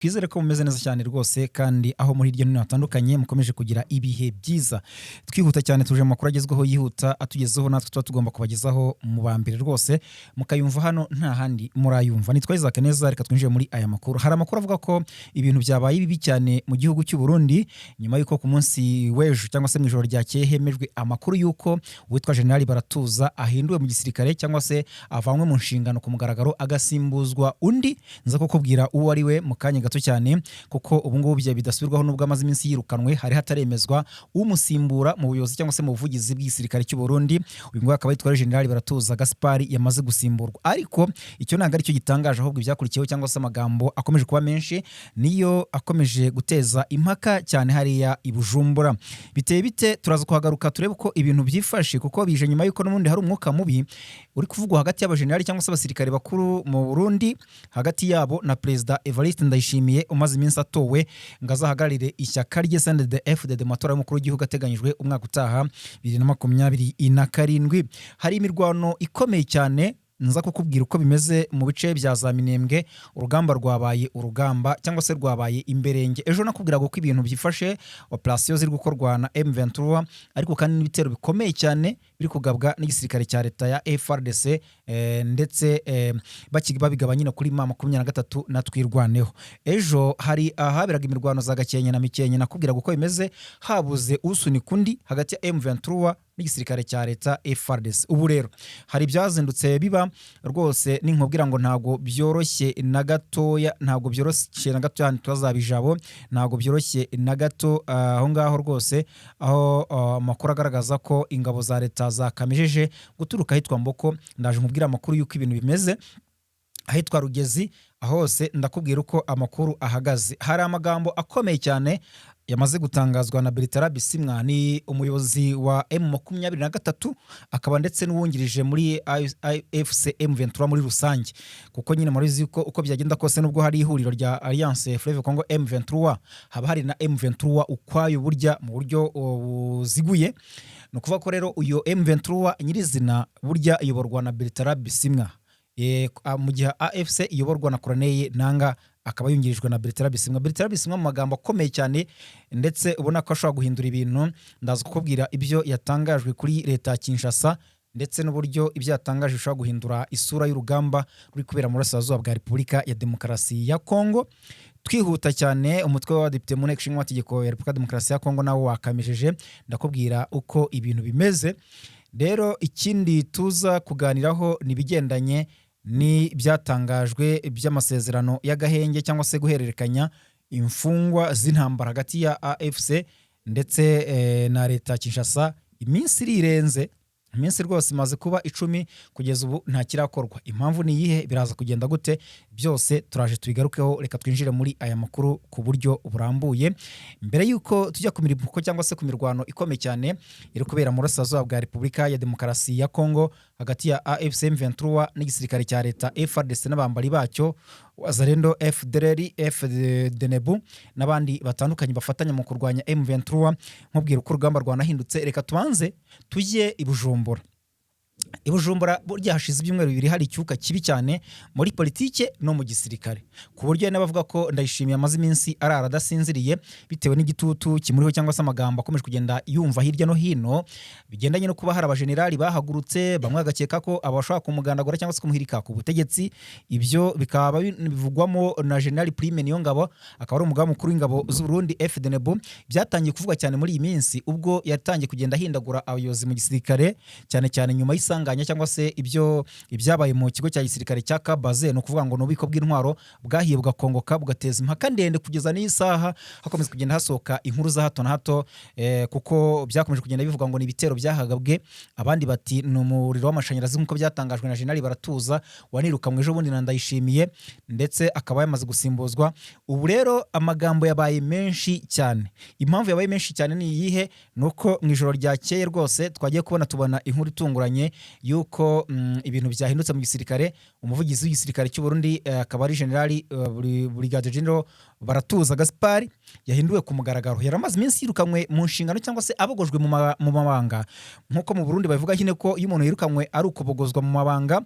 Twizere ko mumeze neza cyane rwose kandi aho muri hirya no hino hatandukanye mukomeje kugira ibihe byiza. Twihuta cyane tuje mu makuru agezweho yihuta atugezeho natwe tuba tugomba kubagezaho mu bambere rwose mukayumva hano nta handi murayumva. Nitwa Isaac Neza, reka twinjire muri aya makuru. Hari amakuru avuga ko ibintu byabaye bibi cyane mu gihugu cy'u Burundi nyuma yuko ku munsi w'ejo cyangwa se mu ijoro ryakeye hemejwe amakuru yuko uwitwa General Baratuza ahinduwe mu gisirikare cyangwa se avanwe mu nshingano ku mugaragaro agasimbuzwa undi. Nza kukubwira uwo ari we mu kanya gato cyane kuko ubu ngubu bya bidasubirwaho nubwo amaze iminsi yirukanwe hari hataremezwa umusimbura mu buyobozi cyangwa se mu buvugizi bw'igisirikare cy'u Burundi. Uyu nguyu akaba yitwa General Baratuza Gaspard yamaze gusimburwa, ariko icyo ntabwo ari cyo gitangaje, ahubwo ibyakurikiyeho cyangwa se amagambo akomeje kuba menshi niyo akomeje guteza impaka cyane hariya i Bujumbura. Biteye bite? Turaza kuhagaruka turebe uko ibintu byifashe kuko bije nyuma yuko n'ubundi hari umwuka mubi uri kuvugwa hagati y'abajenerali cyangwa se abasirikare bakuru mu Burundi, hagati yabo na Perezida Evariste Ndayishimiye umaze iminsi atowe ngo azahagararire ishyaka rye CNDD-FDD mu matora y'umukuru w'igihugu ateganyijwe umwaka utaha 2027. Hari imirwano ikomeye cyane, nza kukubwira uko bimeze mu bice bya za Minembwe. Urugamba rwabaye urugamba cyangwa se rwabaye imberenge. Ejo nakubwiraga uko ibintu byifashe, operation ziri gukorwa na M23, ariko kandi n'ibitero bikomeye cyane biri kugabwa n'igisirikare cya leta ya FARDC ndetse babigaba nyine kuri M23 na Twirwaneho. Ejo hari ahaberaga imirwano za Gakenke na Mikenke, nakubwiraga uko bimeze, habuze usunika undi hagati ya M23 n'igisirikare cya leta FARDC. Ubu rero hari byazindutse biba rwose, ninkubwira ngo ntago byoroshye na gatoya, ntago byoroshye na gato, twazabijabo ntago byoroshye na gato aho ngaho rwose, aho amakuru agaragaza ko ingabo za leta zakamejeje guturuka ahitwa Mboko. Ndaje nkubwira amakuru yuko ibintu bimeze ahitwa Rugezi, hose ndakubwira uko amakuru ahagaze. Hari amagambo akomeye cyane yamaze gutangazwa na Bertrand Bisimwa, ni umuyobozi wa M23 akaba ndetse n'uwungirije muri AFC M23 muri rusange, kuko nyine murizi uko byagenda kose nubwo hari ihuriro rya Alliance Fleuve Congo M23 haba hari na M23 ukwayo burya mu buryo buziguye. No kuvuga ko rero uyo M23 nyirizina burya iyoborwa na Bertrand Bisimwa, mu gihe AFC iyoborwa na Corneille Nanga akaba yungirijwe na Bertrand Bisimwa. Bertrand Bisimwa mu magambo akomeye cyane ndetse ubona ko ashobora guhindura ibintu. Ndaza kukubwira ibyo yatangajwe kuri leta ya Kinshasa ndetse n'uburyo ibyo yatangaje bishobora guhindura isura y'urugamba ruri kubera mu burasirazuba bwa Repubulika ya Demokarasi ya Kongo. Twihuta cyane, umutwe w'abadepite mu nteko ishinga amategeko ya Repubulika ya Demokarasi ya Kongo nawo wakamejeje, ndakubwira uko ibintu bimeze. Rero ikindi tuza kuganiraho ni bigendanye ni byatangajwe by'amasezerano y'agahenge cyangwa se guhererekanya imfungwa z'intambara hagati ya AFC ndetse na leta Kinshasa. Iminsi irirenze, iminsi rwose imaze kuba 10 kugeza ubu nta kirakorwa. Impamvu ni iyihe? Biraza kugenda gute? Byose turaje tubigarukeho. Reka twinjire muri aya makuru ku buryo burambuye mbere yuko tujya ku mirimo cyangwa se ku mirwano ikomeye cyane iri kubera mu burasirazuba bwa Repubulika ya Demokarasi ya Kongo hagati ya AFC M23 n'igisirikare cya leta FARDC n'abambari bacyo Wazalendo, FDLR, FDNB n'abandi batandukanye bafatanya mu kurwanya M23. Nkubwira uko urugamba rwanahindutse, reka tubanze tujye i Bujumbura. I Bujumbura burya hashize ibyumweru bibiri hari icyuka kibi cyane muri politike no mu gisirikare, ku buryo n'abavuga ko Ndayishimiye amaze iminsi arara adasinziriye bitewe n'igitutu kimuriho cyangwa se amagambo akomeje kugenda yumva hirya no hino bigendanye no kuba hari abajenerali bahagurutse, bamwe bagakeka ko abashaka kumugandagura cyangwa se kumuhirika ku butegetsi. Ibyo bikaba bivugwamo na General Prime Niyongabo, akaba ari umugaba mukuru w'ingabo z'u Burundi FDNB. Byatangiye kuvugwa cyane muri iyi minsi ubwo yatangiye kugenda ahindagura abayobozi mu gisirikare, cyane cyane nyuma y'isanganya cyangwa se ibyabaye mu kigo cya gisirikare cya Kabaze. No kuvuga ngo n'ubiko bw'intwaro bwahiye bugakongoka bugateza impaka ndende kugeza n'isaha hakomeza kugenda hasohoka inkuru za hato na hato, kuko byakomeje kugenda bivuga ngo ni ibitero byahagabwe, abandi bati ni umuriro w'amashanyarazi nk'uko byatangajwe na General Baratuza wanirukamwe ejo bundi na Ndayishimiye ndetse akaba yamaze gusimbuzwa. Ubu rero amagambo yabaye menshi cyane. Impamvu yabaye menshi cyane ni iyihe? Nuko mu ijoro ryakeye rwose twagiye tubona inkuru itunguranye yuko ibintu byahindutse mu gisirikare. Umuvugizi w'igisirikare cy'u Burundi akaba ari General Brigadier General Baratuza Gaspard yahinduwe ku mugaragaro. Yaramaze iminsi yirukanwe mu nshingano cyangwa se abogojwe mu mabanga, nkuko mu Burundi bavuga hine ko iyo umuntu yirukanwe ari ukubogozwa mu mabanga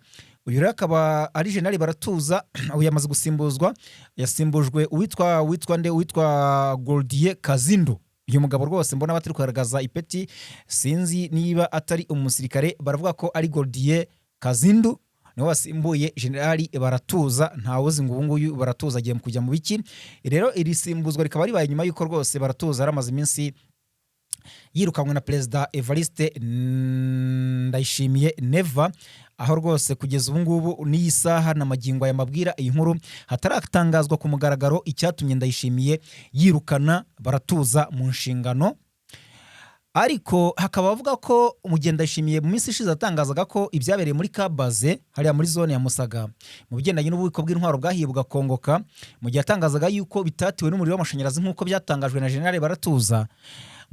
uyu rero akaba ari General Baratuza ubu yamaze gusimbuzwa, yasimbujwe uwitwa Gordier Kazindo. Uyu mugabo rwose mbona batari kugaragaza ipeti, sinzi niba atari umusirikare, baravuga ko ari Gordier Kazindo niwe wasimbuye General Baratuza. Ntawuzi ngo ubu nguyu Baratuza agiye kujya mu biki. Rero iri simbuzwa rikaba ribaye nyuma y'uko rwose Baratuza yaramaze iminsi yirukanwe na Perezida Evariste Ndayishimiye Neva, aho rwose kugeza ubu ngubu n'iyi saha na magingo aya mabwira iyi nkuru hataratangazwa ku mugaragaro icyatumye Ndayishimiye yirukana Baratuza mu nshingano. Ariko hakaba bavuga ko umugenda Ndayishimiye mu minsi ishize atangazaga ko ibyabereye muri Kabaze hariya muri zone ya Musaga mu bigendanye n'ububiko bw'intwaro bwahiye bugakongoka, mu gihe atangazaga yuko bitatewe n'umuriro w'amashanyarazi nk'uko byatangajwe na General Baratuza,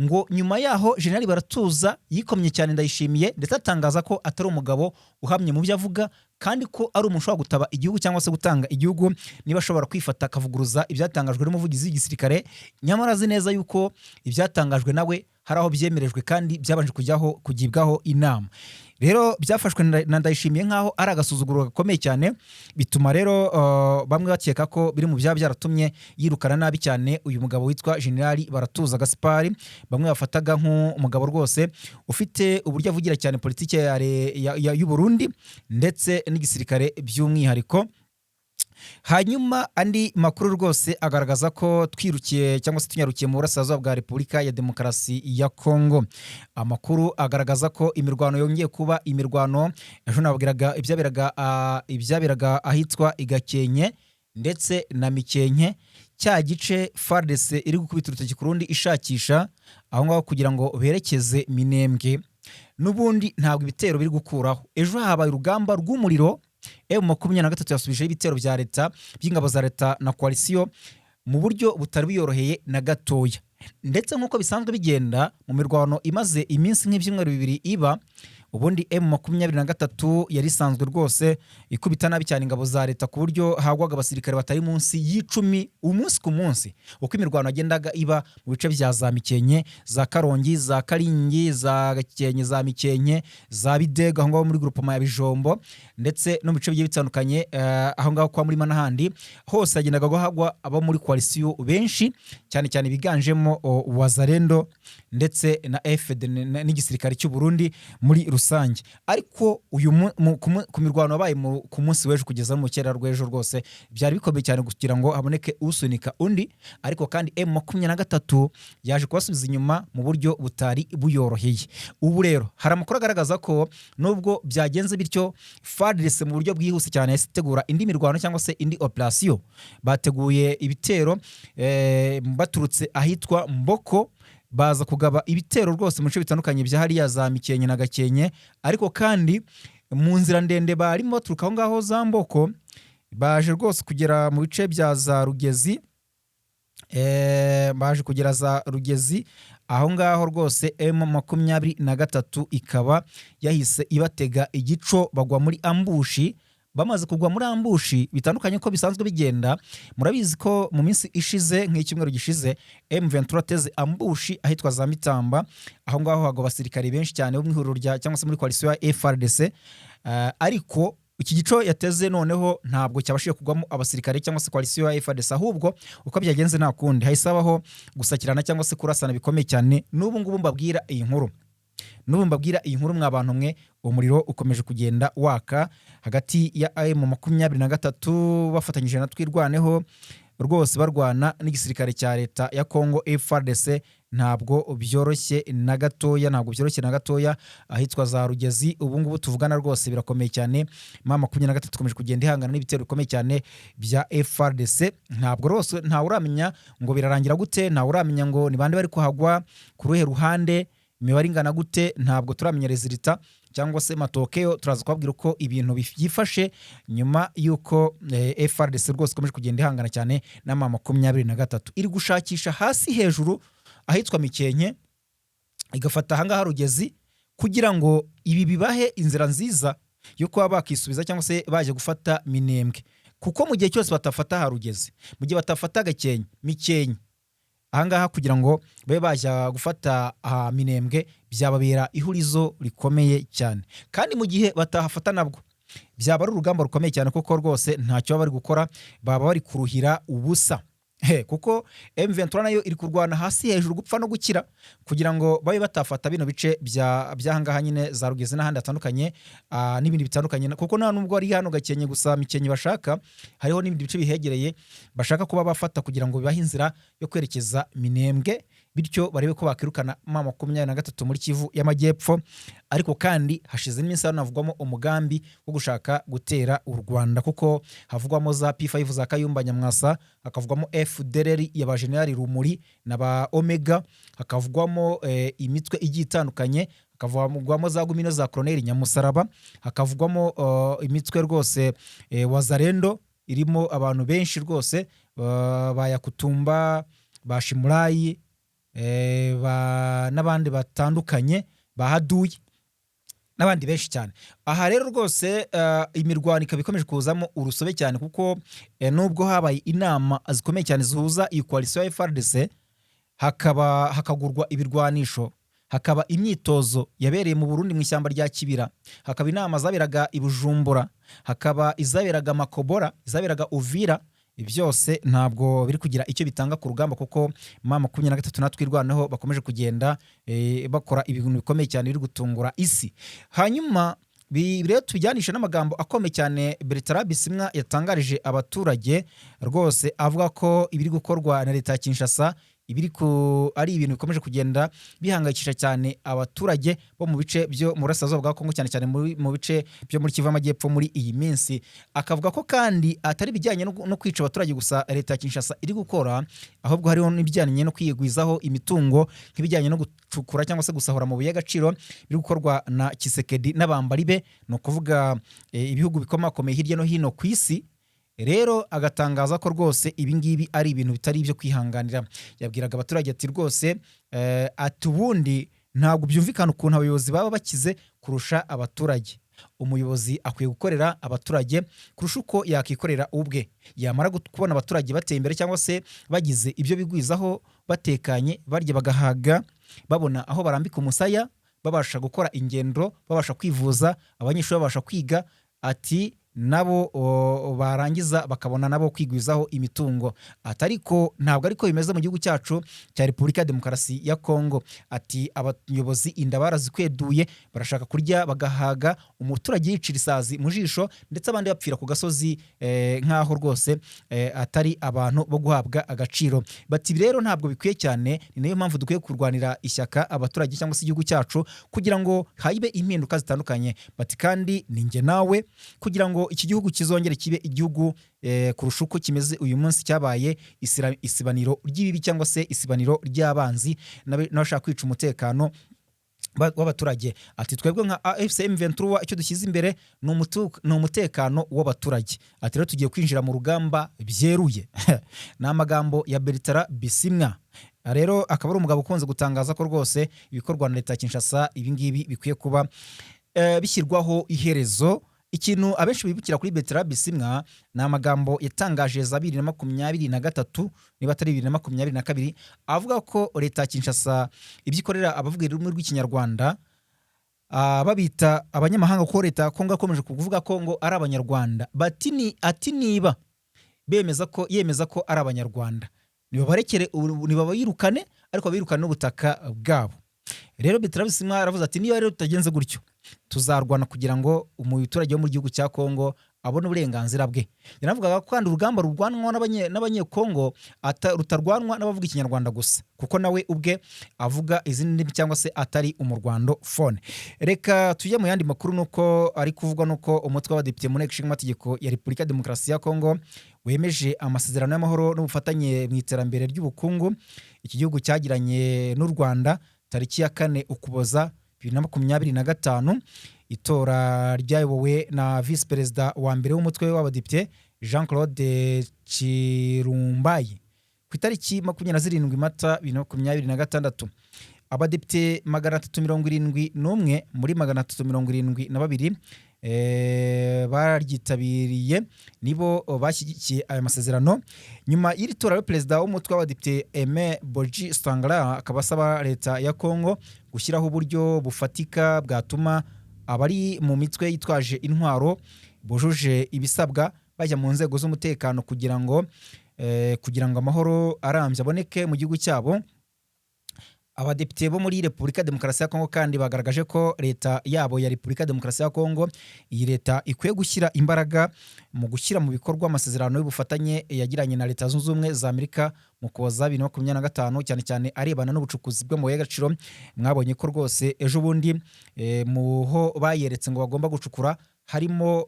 ngo nyuma yaho General Baratuza yikomye cyane Ndayishimiye ndetse atangaza ko atari umugabo uhamye mu byo avuga, kandi ko ari umuntu ushobora gutaba igihugu cyangwa se gutanga igihugu niba ashobora kwifata akavuguruza ibyatangajwe n'umuvugizi w'igisirikare, nyamara azi neza yuko ibyatangajwe nawe hari aho byemerejwe kandi byabanje kugibwaho inama. Rero byafashwe na Ndayishimiye nk'aho ari agasuzuguro gakomeye cyane, bituma rero bamwe bakeka ko biri mu byaba byaratumye yirukana nabi cyane uyu mugabo witwa General Baratuza Gaspard. Bamwe bafataga nk'umugabo rwose ufite uburyo avugira cyane politiki y'u Burundi ndetse n'igisirikare by'umwihariko. Hanyuma andi makuru rwose agaragaza ko twirukiye cyangwa se tunyarukiye mu burasirazuba bwa Repubulika ya Demokarasi ya Kongo. Amakuru agaragaza ko imirwano yongeye kuba imirwano, ejo nabwiraga ibyaberaga ahitwa Igakenke ndetse na Mikenke, cya gice FARDC iri gukubita urutoki ku rundi ishakisha aho ngaho kugira ngo berekeze Minembwe. N'ubundi ntabwo ibitero biri gukuraho. Ejo habaye urugamba rw'umuriro, M23 yasubije ibitero bya leta by'ingabo za leta na coalition mu buryo butari biyoroheye na gatoya, ndetse nk'uko bisanzwe bigenda mu mirwano imaze iminsi nk'ibyumweru bibiri iba. Ubundi M23 yari isanzwe rwose ikubita nabi cyane ingabo za leta ku buryo hagwaga abasirikare batari munsi y'10 umunsi ku munsi, uko imirwano yagendaga iba mu bice bya za Mikenke, za Karongi, za Karingi, za Gakenke, za Mikenke, za Bidega aho ngaho muri groupement ya Bijombo, ndetse no mu bice bigiye bitandukanye aho ngaho kwa muri Manahandi, hose yagendaga guhagwa abo muri coalition benshi cyane cyane biganjemo Wazalendo ndetse na FD n'igisirikare cy'u Burundi muri rusange. Ariko uyu ku mirwano wabaye ku munsi w'ejo kugeza mu cyera rw'ejo rwose byari bikomeye cyane kugira ngo haboneke usunika undi, ariko kandi M23 yaje kubasubiza inyuma mu buryo butari buyoroheye. Ubu rero hari amakuru agaragaza ko nubwo byagenze bityo, FARDC mu buryo bwihuse cyane yasitegura indi mirwano cyangwa se indi operation. Bateguye ibitero baturutse ahitwa Mboko, baza kugaba ibitero rwose mu bice bitandukanye bya hariya za Mikenke na Gakenke, ariko kandi mu nzira ndende barimo baturuka aho ngaho za Mboko baje rwose kugera mu bice bya za Rugezi, baje kugera za Rugezi aho ngaho rwose M23 ikaba yahise ibatega igico bagwa muri ambushi. Bamaze kugwa muri ambushi bitandukanye ko bisanzwe bigenda, murabizi ko mu minsi ishize nk'icyumweru gishize M23 teze ambushi ahitwa za Mitamba, aho ngaho hagwa abasirikare benshi cyane bo mu ihuriro rya cyangwa se muri coalition ya FARDC, ariko iki gico yateze noneho ntabwo cyabashije kugwamo abasirikare cyangwa se coalition ya FARDC, ahubwo uko byagenze nta kundi hayisabaho gusakirana cyangwa se kurasana bikomeye cyane. N'ubu ngubu mbabwira iyi nkuru mwabantu mwe, umuriro ukomeje kugenda waka hagati ya M23 bafatanyije na Twirwaneho rwose barwana n'igisirikare cya leta ya Kongo FARDC. Ntabwo byoroshye na gatoya, ahitwa za Rugezi ubu ngubu tuvugana rwose birakomeye cyane. M23 ikomeje kugenda ihangana n'ibitero bikomeye cyane bya FARDC. Ntabwo rwose nta uramenya ngo birarangira gute, nta uramenya ngo ni bande bari kuhagwa ku ruhe ruhande, imibare ingana gute, ntabwo turamenya resulta cyangwa se matokeo. Turaza kubabwira uko ibintu byifashe nyuma yuko FARDC rwose ikomeje kugenda ihangana cyane na M23 iri gushakisha hasi hejuru ahitwa Mikenke, igafata ahangaha Rugezi kugira ngo ibi bibahe inzira nziza yo kuba bakisubiza cyangwa se baje gufata Minembwe, kuko mu gihe cyose batafata Harugezi, mu gihe batafata Gakenke, Mikenke ahangaha kugira ngo babe bajya gufata Minembwe byababera ihurizo rikomeye cyane. Kandi mu gihe batahafata nabwo byaba ari urugamba rukomeye cyane kuko rwose ntacyo baba bari gukora, baba bari kuruhira ubusa. Kuko M23 nayo iri kurwana hasi hejuru gupfa no gukira kugira ngo babe batafata bino bice by'ahangaha nyine za Rugeze n'ahandi hatandukanye, n'ibindi bitandukanye kuko nta nubwo ari hano Gakenke gusa Mikenke bashaka, hariho n'ibindi bice bihegereye bashaka kuba bafata kugira ngo bibahe inzira yo kwerekeza Minembwe, bityo barebe ko bakirukana M23 muri Kivu y'Amajyepfo. Ariko kandi hashize n'iminsi hanavugwamo umugambi wo gushaka gutera u Rwanda, kuko havugwamo za P5 za Kayumba Nyamwasa, hakavugwamo FDLR y'aba General Rumuri na ba Omega, hakavugwamo imitwe igiye itandukanye, hakavugwamo za Gumino za Colonel Nyamusaraba, hakavugwamo imitwe rwose Wazalendo irimo abantu benshi rwose, bayakutumba bashimurayi, n'abandi batandukanye bahaduye n'abandi benshi cyane. Aha rero rwose imirwano ikaba ikomeje kuzamo urusobe cyane, kuko nubwo habaye inama zikomeye cyane zihuza iyi coalition ya FARDC, hakagurwa ibirwanisho, hakaba imyitozo yabereye mu Burundi mu ishyamba rya Kibira, hakaba inama zaberaga i Bujumbura, hakaba izaberaga Makobora, izaberaga Uvira. Byose ntabwo biri kugira icyo bitanga ku rugamba, kuko M23 natwirwanaho bakomeje kugenda bakora ibintu bikomeye cyane biri gutungura isi. Hanyuma rero tujyanisha n'amagambo akomeye cyane Bertrand Bisimwa yatangarije abaturage rwose, avuga ko ibiri gukorwa na leta ya Kinshasa ari ibintu bikomeje kugenda bihangayikisha cyane abaturage bo mu bice byo mu burasirazuba bwa Kongo, cyane cyane mu bice byo muri Kivu y'Amajyepfo muri iyi minsi. Akavuga ko kandi atari bijyanye no kwica abaturage gusa leta ya Kinshasa iri gukora, ahubwo hariho n'ibijyanye no kwiyegwizaho imitungo, nk'ibijyanye no gucukura cyangwa se gusahura mu y'agaciro biri gukorwa na Kisekedi n'abambari be, no kuvuga ibihugu bikomakomeye hirya no hino ku isi. Rero agatangaza ko rwose ibingibi ari ibintu bitari ibyo kwihanganira. Yabwiraga abaturage ati rwose ati ubundi ntabwo byumvikana ukuntu abayobozi baba bakize kurusha abaturage. Umuyobozi akwiye gukorera abaturage kurusha uko yakikorera ubwe. Yamara kubona abaturage bateye imbere cyangwa se bagize ibyo bigwizaho, batekanye, barya bagahaga, babona aho barambika umusaya, babasha gukora ingendo, babasha kwivuza, abanyeshuri babasha kwiga, ati nabo barangiza bakabona nabo kwigwizaho imitungo. Atariko ntabwo ariko bimeze mu gihugu cyacu cya Repubulika ya Demokarasi ya Kongo. Ati abayobozi inda barazikweduye, barashaka kurya bagahaga, umuturage yicira isazi mu jisho, ndetse abandi bapfira ku gasozi nkaho rwose atari abantu bo guhabwa agaciro. Bati rero ntabwo bikwiye cyane, ni nayo mpamvu dukwiye kurwanira ishyaka abaturage cyangwa se igihugu cyacu kugira ngo haibe impinduka zitandukanye. Bati kandi ninjye nawe kugira ngo iki gihugu kizongere kibe igihugu kurusha uko kimeze uyu munsi, cyabaye isibaniro ry'ibibi cyangwa se isibaniro ry'abanzi n'abashaka kwica umutekano w'abaturage. Ati twebwe nka AFC M23 icyo dushyize imbere ni umutekano w'abaturage. Ati rero tugiye kwinjira mu rugamba byeruye. Ni amagambo ya Bertrand Bisimwa. Rero akaba ari umugabo ukunze gutangaza ko rwose ibikorwa na leta ya Kinshasa ibingibi bikwiye kuba bishyirwaho iherezo. Ikintu abenshi bibukira kuri Bertrand Bisimwa ni amagambo yatangaje za 2023 niba atari 2022, avuga ko leta ya Kinshasa ibyikorera abavuga ururimi rw'ikinyarwanda, babita abanyamahanga, ko leta ya Kongo akomeje kuvuga ko ngo ari abanyarwanda. Ati niba yemeza ko ari abanyarwanda, niba bayirukane, ariko birukane n'ubutaka bwabo. Rero Bertrand Bisimwa aravuze ati niba rero tutagenze gutyo, tuzarwana kugira ngo umuturage wo mu gihugu cya Kongo abone uburenganzira bwe. Yanavugaga ko kandi urugamba rurwanwa n'abanyekongo rutarwanwa n'abavuga ikinyarwanda gusa, kuko nawe ubwe avuga izindi ndimi cyangwa se atari umurwando phone. Reka tujye mu yandi makuru, nuko ari kuvugwa nuko umutwe w'abadepite mu nteko ishinga amategeko ya Repubulika ya Demokarasi ya Kongo wemeje amasezerano y'amahoro n'ubufatanye mu iterambere ry'ubukungu iki gihugu cyagiranye n'u Rwanda tariki ya 4 Ukuboza 2025. Itora ryayobowe na Vice Perezida wa mbere w'umutwe w'abadepite Jean Claude Chirumbayi ku itariki 27 Mata 2026. Abadepite 371 muri 372 baryitabiriye nibo bashyigikiye aya masezerano. Nyuma y'iri tora yo perezida w'umutwe w'abadepite Aime Boji Stangala akaba asaba leta ya Kongo gushyiraho uburyo bufatika bwatuma abari mu mitwe yitwaje intwaro bujuje ibisabwa bajya mu nzego z'umutekano kugira ngo amahoro arambye aboneke mu gihugu cyabo. Abadepite bo muri Repubulika Demokarasi ya Kongo kandi bagaragaje ko leta yabo ya Repubulika Demokarasi ya Kongo, iyi leta ikwiye gushyira imbaraga mu gushyira mu bikorwa amasezerano y'ubufatanye yagiranye na Leta Zunze Ubumwe za Amerika mu Ukuboza 2025, cyane cyane arebana n'ubucukuzi bw'amabuye y'agaciro. Mwabonye ko rwose ejo bundi muho bayeretse ngo bagomba gucukura harimo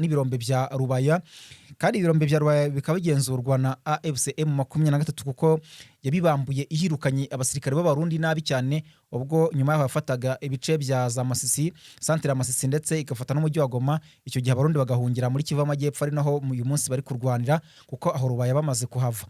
n'ibirombe bya Rubaya, kandi ibirombe bya Rubaya bikaba bigenzurwa na AFCM 23 kuko yabibambuye ihirukanye abasirikare b'abarundi nabi cyane, ubwo nyuma yafataga ibice bya za Masisi, santere ya Masisi ndetse igafata n'umujyi wa Goma. Icyo gihe abarundi bagahungira muri Kivu y'Amajyepfo, ari naho uyu munsi bari kurwanira kuko aho Rubaya bamaze kuhava.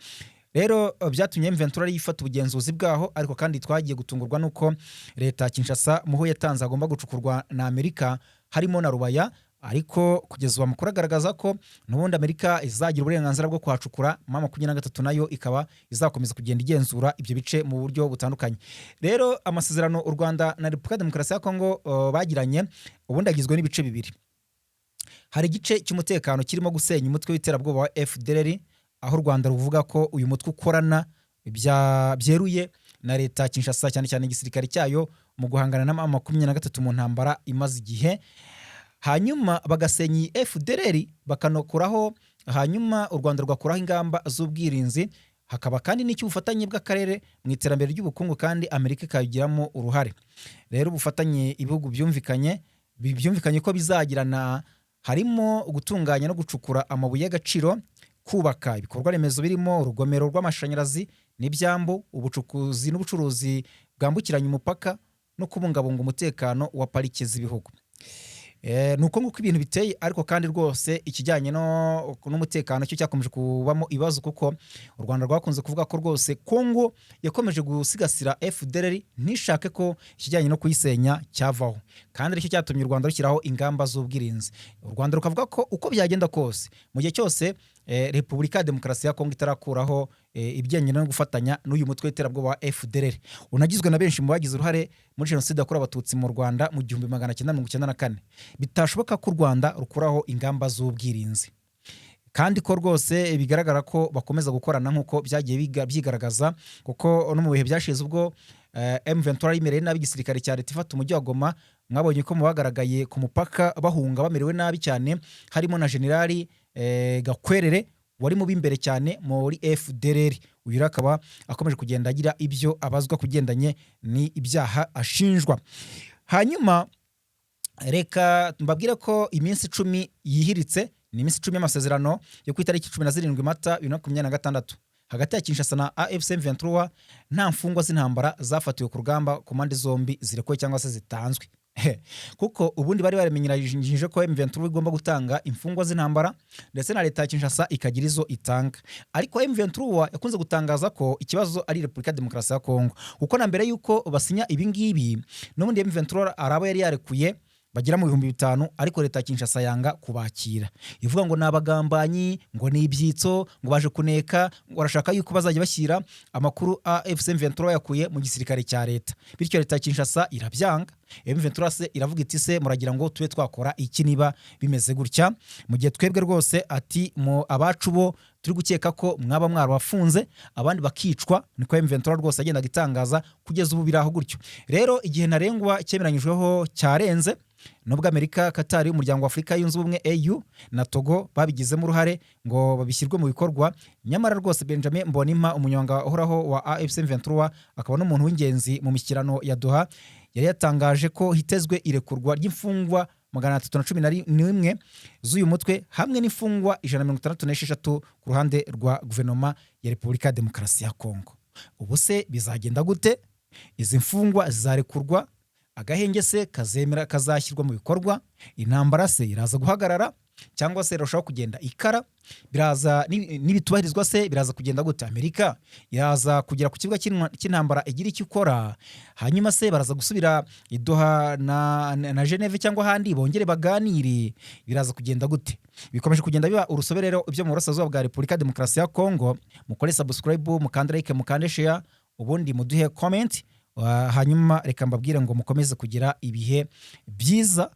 Rero byatumye M23 yifata ubugenzuzi bwaho, ariko kandi twagiye gutungurwa nuko leta ya Kinshasa muho yatanze agomba gucukurwa na Amerika harimo na Rubaya, ariko kugeza ubu amakuru agaragaza ko n'ubundi Amerika izagira uburenganzira bwo kuhacukura, M23 nayo ikaba izakomeza kugenda igenzura ibyo bice mu buryo butandukanye. Rero amasezerano u Rwanda na Repubulika Demokarasi ya Kongo bagiranye ubundi agizwe n'ibice bibiri. Hari igice cy'umutekano kirimo gusenya umutwe w'iterabwoba wa FDLR, aho u Rwanda ruvuga ko uyu mutwe ukorana byeruye na leta ya Kinshasa, cyane cyane igisirikare cyayo mu guhangana na M23 mu ntambara imaze igihe. Hanyuma bagasenya FDLR bakanokuraho, hanyuma u Rwanda rugakuraho ingamba z'ubwirinzi. Hakaba kandi n'icy'ubufatanye bw'akarere mu iterambere ry'ubukungu, kandi Amerika ikabigiramo uruhare. Rero ubufatanye ibihugu byumvikanye ko bizagirana harimo gutunganya no gucukura amabuye y'agaciro, kubaka ibikorwa remezo birimo urugomero rw'amashanyarazi n'ibyambu, ubucukuzi n'ubucuruzi bwambukiranya umupaka, no kubungabunga umutekano wa parike z'ibihugu. Nuko nguko ibintu biteye, ariko kandi rwose ikijyanye n'umutekano cyo cyakomeje kubamo ibibazo, kuko u Rwanda rwakunze kuvuga ko rwose Kongo yakomeje gusigasira FDLR ntishake ko ikijyanye no kuyisenya cyavaho, kandi aricyo cyatumye u Rwanda rushyiraho ingamba z'ubwirinzi. U Rwanda rukavuga ko uko byagenda kose mu gihe cyose Repubulika ya Demokarasi ya Kongo itarakuraho ibijyanye no gufatanya n'uyu mutwe w'iterabwoba wa FDLR unagizwe na benshi mu bagize uruhare muri jenoside yakorewe abatutsi mu Rwanda mu 1994, bitashoboka ko u Rwanda rukuraho ingamba z'ubwirinzi, kandi ko rwose bigaragara ko bakomeza gukorana nk'uko byagiye byigaragaza, kuko no mu bihe byashize ubwo M23 yimereye nabi igisirikare cya leta ifata umujyi wa Goma, mwabonye ko mu bagaragaye ku mupaka bahunga bamerewe nabi cyane harimo na Generali Gakwerere wari mu b'imbere cyane muri FDLR. Uyu akaba akomeje kugenda agira ibyo abazwa kugendanye ni ibyaha ashinjwa. Hanyuma reka mbabwire ko iminsi 10 yihiritse, ni iminsi 10 y'amasezerano yo ku itariki 17 Mata 2026 hagati ya Kinshasa na AFC M23. Nta mfungwa z'intambara zafatiwe ku rugamba ku mpande zombi zirekoye cyangwa se zitanzwe, kuko ubundi bari baramenyeranyije ko M23 igomba gutanga imfungwa z'intambara ndetse na leta ya Kinshasa ikagira izo itanga. Ariko M23 yakunze gutangaza ko ikibazo ari Repubulika Demokarasi ya Kongo, kuko na mbere yuko basinya ibi ngibi n'ubundi M23 arabo yari yarekuye bagira mu 5,000, ariko leta ya Kinshasa yanga kubakira, ivuga ngo nabagambanyi, ngo ni ibyitso, ngo baje kuneka, ngo arashaka yuko bazajya bashyira amakuru AFC M23 yakuye mu gisirikare cya leta. Bityo leta ya Kinshasa irabyanga. M23 se iravuga iti se muragira ngo tube twakora iki niba bimeze gutya, mu gihe twebwe rwose ati mu abacu bo turi gukeka ko mwaba mwarabafunze abandi bakicwa. Niko M23 rwose agenda gitangaza kugeza ubu biraho gutyo. Rero igihe ntarengwa cyemeranyijweho cyarenze, nubwo Amerika, Qatar, umuryango wa Afurika yunze ubumwe AU na Togo babigizemo uruhare ngo babishyirwe mu bikorwa. Nyamara rwose Benjamin Mbonimpa, umunyanga uhoraho wa AFC M23 akaba n'umuntu w'ingenzi mu mishyikirano ya Doha, yari yatangaje ko hitezwe irekurwa ry'imfungwa 311 z'uyu mutwe hamwe n'imfungwa 166 ku ruhande rwa guverinoma ya Repubulika ya Demokarasi ya Kongo. Ubu se bizagenda gute? Izi mfungwa zizarekurwa, agahenge se kazashyirwa mu bikorwa, intambara se iraza guhagarara cyangwa se irashobora kugenda ikara, biraza n'ibitubahirizwa se biraza kugenda gute? Amerika iraza kugera ku kibuga cy'intambara igira icyo ikora, hanyuma se baraza gusubira i Doha na Geneve cyangwa ahandi bongere baganire, biraza kugenda gute? Bikomeje kugenda biba urusobe rero ibyo mu burasirazuba bwa Repubulika ya Demokarasi ya Kongo. Mukore subscribe, mukande like, mukande share, ubundi muduhe comment Hanyuma reka mbabwire ngo mukomeze kugira ibihe byiza